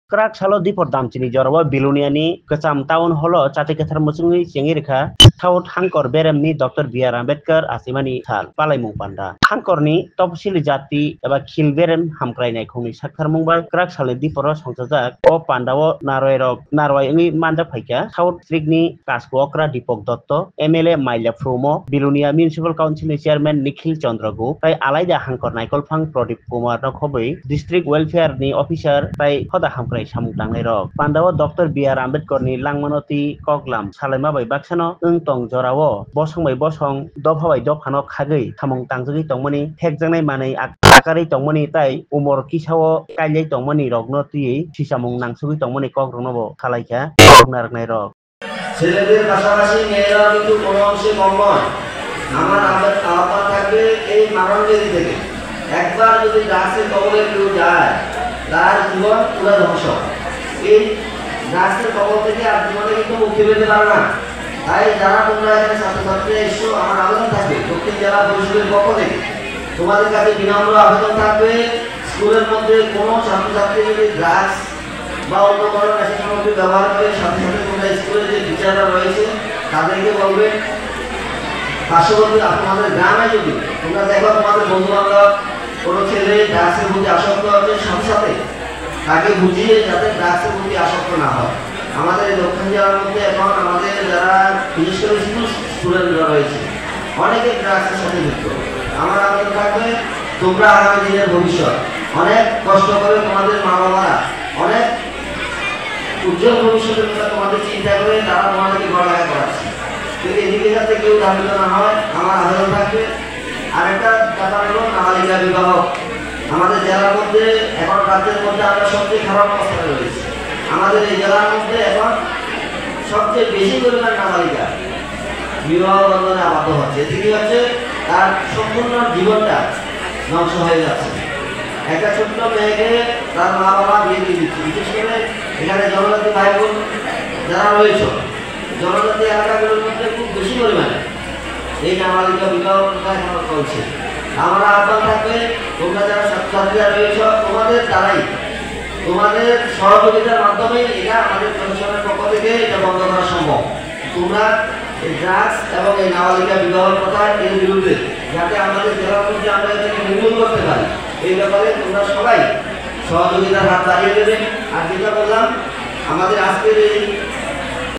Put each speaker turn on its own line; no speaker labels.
Kerak salo di pordam cini jorwa biluniani kecam tahun holo cati ketar musungi cengi reka taut hangkor berem ni Dr. B.R. Ambedkar asimani sal palai mung panda hangkor ni top sili jati eba khil berem hamkrai nai khoni sakkar mungbai kerak salo di poro songchajak o pandawo naroi rok narwai ni manja phaika taut strik ni kasko okra Dipok Dotto MLA Mailya Frumo bilunia municipal council ni chairman Nikhil Chandra Gu tai alaida hangkor naikol phang Pradip Kumar no khoboi district welfare ni officer tai khoda hamkrai samung tangnai rok pandawo Dr. B.R. Ambedkar ni langmanoti koklam salaima bai baksano tong jorao bosong bai bosong dopha bai dophano khagui samung tangjagui tongmani thekjangnai manui akari tongmani tai umor kisao kailai tongmani rokno tui sisamung nangsugui tongmani kok rokno bo khalaikha naraknai rok
ছেলেদের পাশাপাশি মেয়েরাও কিন্তু কোনো অংশে কম নয়। আমার আহ্বান থাকবে এই মানবজাতি থেকে একবার যদি ড্রাগসের কবলে কেউ যায় তার জীবন পুরো ধ্বংস। এই ড্রাগসের কবল থেকে আর জীবনে কিন্তু মুক্তি পেতে পারে না। তাই যারা তোমরা এখানে ছাত্রছাত্রীরা এসছো আমার আবেদন থাকবে দক্ষিণ জেলা পরিষদের পক্ষ থেকে তোমাদের কাছে বিনম্র আবেদন থাকবে স্কুলের মধ্যে কোনো ছাত্রছাত্রী যদি ড্রাগস বা অন্য কোনো নেশা সামগ্রী ব্যবহার করে সাথে সাথে তোমরা স্কুলের যে টিচাররা রয়েছে তাদেরকে বলবে পার্শ্ববর্তী তোমাদের গ্রামে যদি তোমরা দেখো তোমাদের বন্ধু বান্ধব কোনো ছেলে ড্রাগসের প্রতি আসক্ত হচ্ছে সাথে সাথে তাকে বুঝিয়ে যাতে ড্রাগসের প্রতি আসক্ত না হয়। আমাদের এই দক্ষিণ জেলার মধ্যে এখন আমাদের যারা বিশেষ করে স্কুল স্টুডেন্টরা রয়েছে অনেকে ড্রাগসের সাথে যুক্ত। আমার আবেদন থাকবে তোমরা আগামী দিনের ভবিষ্যৎ অনেক কষ্ট করে তোমাদের মা বাবারা অনেক উজ্জ্বল ভবিষ্যতের কথা তোমাদের চিন্তা করে তারা তোমাদেরকে পড়ালেখা করাচ্ছে কিন্তু এদিকে যাতে কেউ ধাবিত না হয় আমার আবেদন থাকবে। আরেকটা ব্যাপার হলো নাবালিকা বিবাহ আমাদের জেলার মধ্যে এখন রাজ্যের মধ্যে আমরা সবচেয়ে খারাপ অবস্থায় রয়েছি। আমাদের এই জেলার মধ্যে এখন সবচেয়ে বেশি পরিমাণ নাবালিকা বিবাহ বন্ধনে আবদ্ধ হচ্ছে। এদিকে হচ্ছে তার সম্পূর্ণ জীবনটা ধ্বংস হয়ে যাচ্ছে। একটা ছোট্ট মেয়েকে তার মা বাবা বিয়ে দিয়ে দিচ্ছে। বিশেষ করে এখানে জনজাতি ভাই বোন যারা রয়েছে জনজাতি এলাকাগুলোর মধ্যে খুব বেশি পরিমাণে এই নাবালিকা বিবাহ প্রথা এখন চলছে। আমরা আহ্বান থাকবে তোমরা যারা ছাত্রছাত্রীরা রয়েছ তোমাদের দ্বারাই তোমাদের সহযোগিতার মাধ্যমে এটা আমাদের প্রশাসনের পক্ষ থেকে এটা বন্ধ করা সম্ভব। তোমরা এই ড্রাগস এবং এই নাবালিকা বিবাহ প্রথা এর বিরুদ্ধে যাতে আমাদের জেলার মধ্যে আমরা এটাকে নির্মূল করতে পারি এই ব্যাপারে তোমরা সবাই সহযোগিতার হাত বাড়িয়ে দেবে। আর যেটা বললাম আমাদের আজকের এই